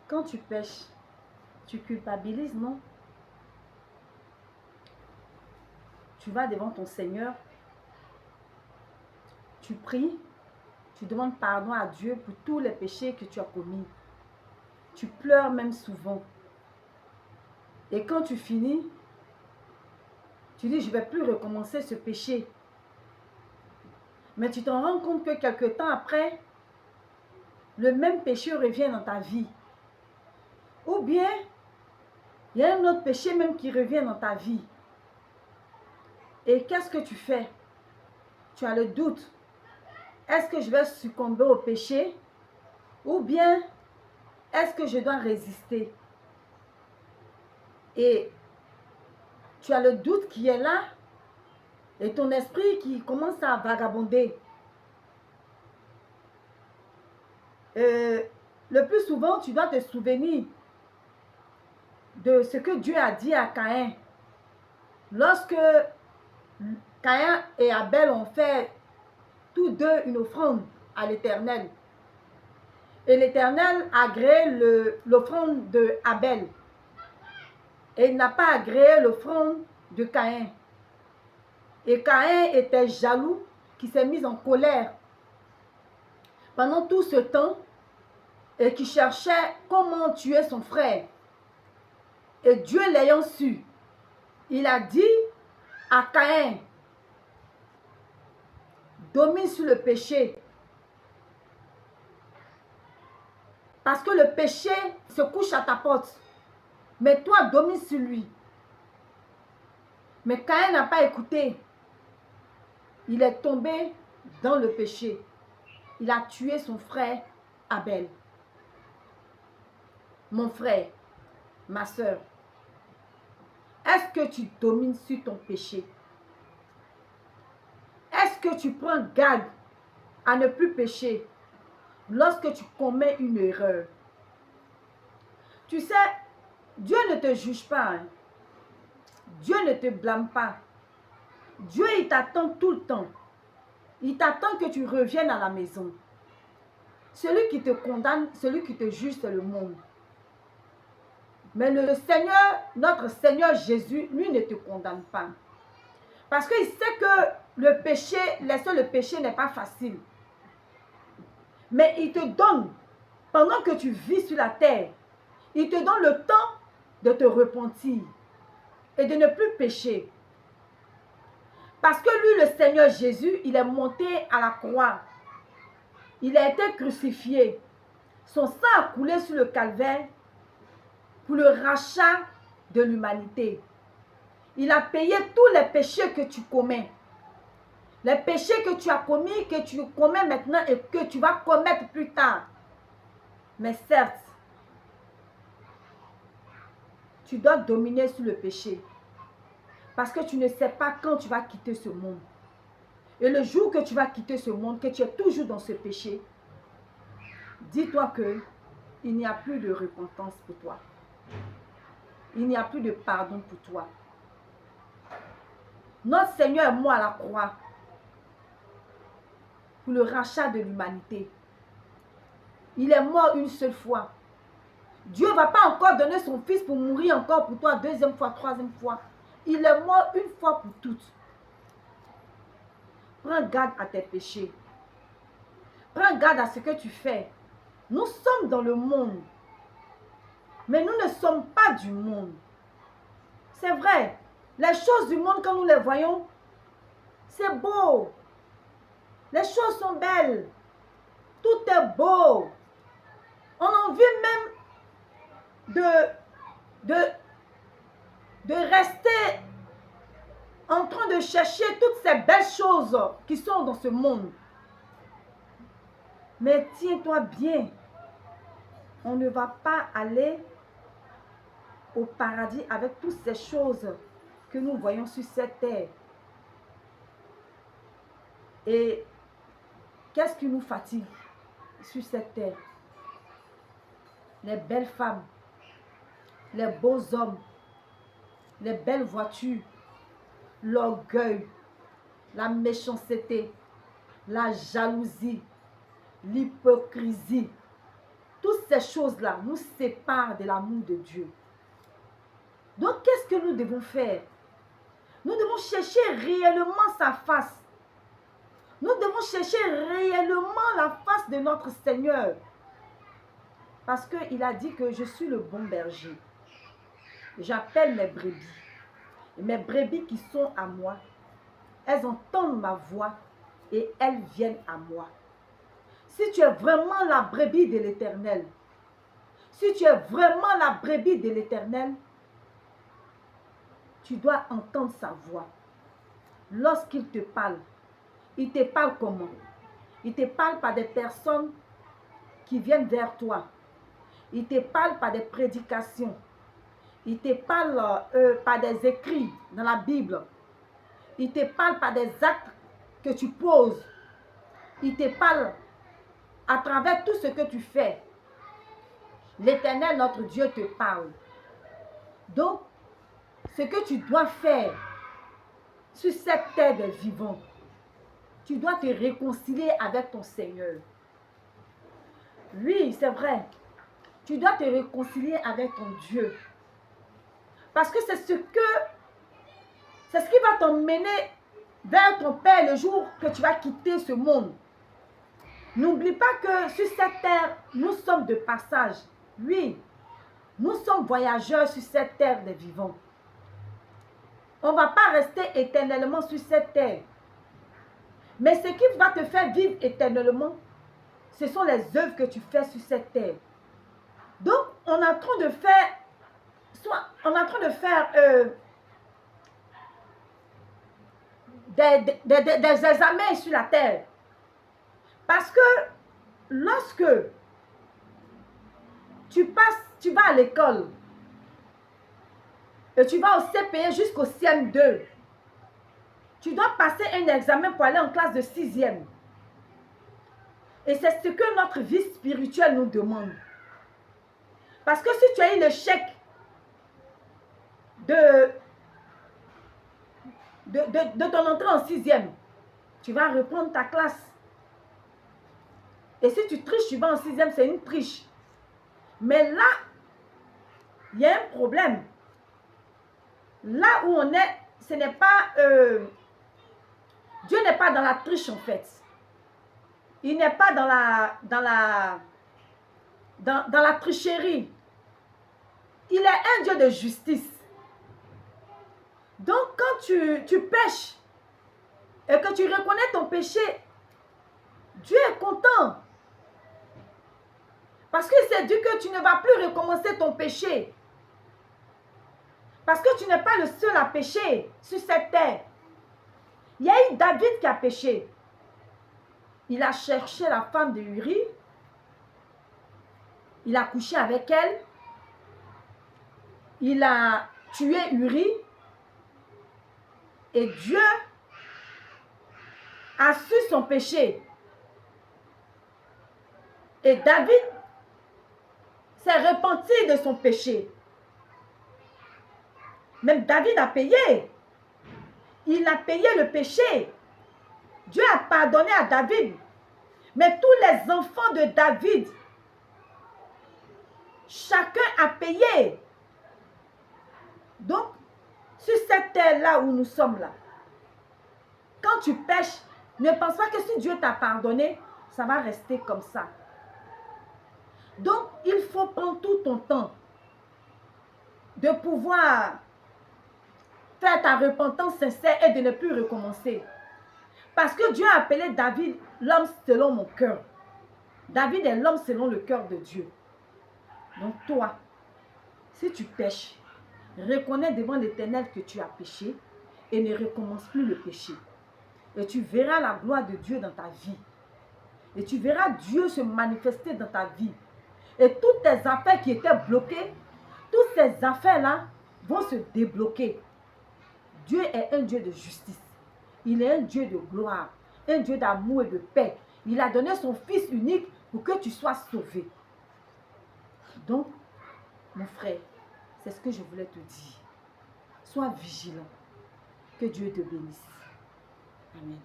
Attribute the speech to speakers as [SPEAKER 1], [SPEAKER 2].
[SPEAKER 1] Quand tu pêches, tu culpabilises, non? Tu vas devant ton Seigneur, tu pries, tu demandes pardon à Dieu pour tous les péchés que tu as commis. Tu pleures même souvent. Et quand tu finis, tu dis, je ne vais plus recommencer ce péché. Mais tu t'en rends compte que quelque temps après, le même péché revient dans ta vie. Ou bien, il y a un autre péché même qui revient dans ta vie. Et qu'est-ce que tu fais? Tu as le doute. Est-ce que je vais succomber au péché? Ou bien, est-ce que je dois résister? Et tu as le doute qui est là. Et ton esprit qui commence à vagabonder. Le plus souvent, tu dois te souvenir de ce que Dieu a dit à Caïn. Lorsque Caïn et Abel ont fait tous deux une offrande à l'Éternel. Et l'Éternel a agréé l'offrande de Abel. Et il n'a pas agréé l'offrande de Caïn. Et Caïn était jaloux, qui s'est mis en colère pendant tout ce temps et qui cherchait comment tuer son frère. Et Dieu l'ayant su, il a dit à Caïn, domine sur le péché. Parce que le péché se couche à ta porte. Mais toi, domine sur lui. Mais Caïn n'a pas écouté. Il est tombé dans le péché. Il a tué son frère Abel. Mon frère, ma soeur, est-ce que tu domines sur ton péché? Est-ce que tu prends garde à ne plus pécher lorsque tu commets une erreur? Tu sais, Dieu ne te juge pas. Hein? Dieu ne te blâme pas. Dieu, il t'attend tout le temps. Il t'attend que tu reviennes à la maison. Celui qui te condamne, celui qui te juge, c'est le monde. Mais le Seigneur, notre Seigneur Jésus, lui ne te condamne pas. Parce qu'il sait que le péché, laisser le péché n'est pas facile. Mais il te donne, pendant que tu vis sur la terre, il te donne le temps de te repentir et de ne plus pécher. Parce que lui, le Seigneur Jésus, il est monté à la croix. Il a été crucifié. Son sang a coulé sur le calvaire pour le rachat de l'humanité. Il a payé tous les péchés que tu commets. Les péchés que tu as commis, que tu commets maintenant et que tu vas commettre plus tard. Mais certes, tu dois dominer sur le péché. Parce que tu ne sais pas quand tu vas quitter ce monde. Et le jour que tu vas quitter ce monde, que tu es toujours dans ce péché, dis-toi que il n'y a plus de repentance pour toi. Il n'y a plus de pardon pour toi. Notre Seigneur est mort à la croix pour le rachat de l'humanité. Il est mort une seule fois. Dieu ne va pas encore donner son fils pour mourir encore pour toi, deuxième fois, troisième fois. Il est mort une fois pour toutes. Prends garde à tes péchés. Prends garde à ce que tu fais. Nous sommes dans le monde. Mais nous ne sommes pas du monde. C'est vrai. Les choses du monde, quand nous les voyons, c'est beau. Les choses sont belles. Tout est beau. On a envie même de rester en train de chercher toutes ces belles choses qui sont dans ce monde. Mais tiens-toi bien. On ne va pas aller au paradis avec toutes ces choses que nous voyons sur cette terre. Et qu'est-ce qui nous fatigue sur cette terre? Les belles femmes, les beaux hommes, les belles voitures, l'orgueil, la méchanceté, la jalousie, l'hypocrisie. toutes ces choses-là nous séparent de l'amour de Dieu. Donc, qu'est-ce que nous devons faire? Nous devons chercher réellement sa face. Nous devons chercher réellement la face de notre Seigneur. Parce qu'il a dit que je suis le bon berger. J'appelle mes brebis. Et mes brebis qui sont à moi, elles entendent ma voix et elles viennent à moi. Si tu es vraiment la brebis de l'Éternel, si tu es vraiment la brebis de l'Éternel, tu dois entendre sa voix. Lorsqu'il te parle, il te parle comment? Il te parle par des personnes qui viennent vers toi. Il te parle par des prédications. Il te parle par des écrits dans la Bible. Il te parle par des actes que tu poses. Il te parle à travers tout ce que tu fais. L'Éternel, notre Dieu, te parle. Donc, ce que tu dois faire sur cette terre des vivants, tu dois te réconcilier avec ton Seigneur. Oui, c'est vrai. Tu dois te réconcilier avec ton Dieu. Parce que c'est ce qui va t'emmener vers ton Père le jour que tu vas quitter ce monde. N'oublie pas que sur cette terre, nous sommes de passage. Oui, nous sommes voyageurs sur cette terre des vivants. On ne va pas rester éternellement sur cette terre. Mais ce qui va te faire vivre éternellement, ce sont les œuvres que tu fais sur cette terre. Donc, on est en train de faire, des examens sur la terre. Parce que lorsque tu vas à l'école et tu vas au CPE jusqu'au CM2, tu dois passer un examen pour aller en classe de 6e. Et c'est ce que notre vie spirituelle nous demande. Parce que si tu as eu l'échec de ton entrée en 6e, tu vas reprendre ta classe. Et si tu triches, tu vas en 6e, c'est une triche. Mais là, il y a un problème. Là où on est, ce n'est pas... Dieu n'est pas dans la triche en fait. Il n'est pas dans la tricherie. Il est un Dieu de justice. Donc quand tu pêches et que tu reconnais ton péché, Dieu est content. Parce qu'il s'est dit que tu ne vas plus recommencer ton péché. Parce que tu n'es pas le seul à pécher sur cette terre. Il y a eu David qui a péché. Il a cherché la femme de Uri. Il a couché avec elle. Il a tué Uri. Et Dieu a su son péché. Et David s'est repenti de son péché. Même David a payé. Il a payé le péché. Dieu a pardonné à David. Mais tous les enfants de David, chacun a payé. Donc, sur cette terre-là où nous sommes là, quand tu pêches, ne pense pas que si Dieu t'a pardonné, ça va rester comme ça. Donc, il faut prendre tout ton temps de pouvoir faire ta repentance sincère et de ne plus recommencer. Parce que Dieu a appelé David l'homme selon mon cœur. David est l'homme selon le cœur de Dieu. Donc toi, si tu pêches, reconnais devant l'Éternel que tu as péché et ne recommence plus le péché. Et tu verras la gloire de Dieu dans ta vie. Et tu verras Dieu se manifester dans ta vie. Et toutes tes affaires qui étaient bloquées, toutes ces affaires-là vont se débloquer. Dieu est un Dieu de justice. Il est un Dieu de gloire, un Dieu d'amour et de paix. Il a donné son Fils unique pour que tu sois sauvé. Donc, mon frère, c'est ce que je voulais te dire. Sois vigilant. Que Dieu te bénisse. Amen.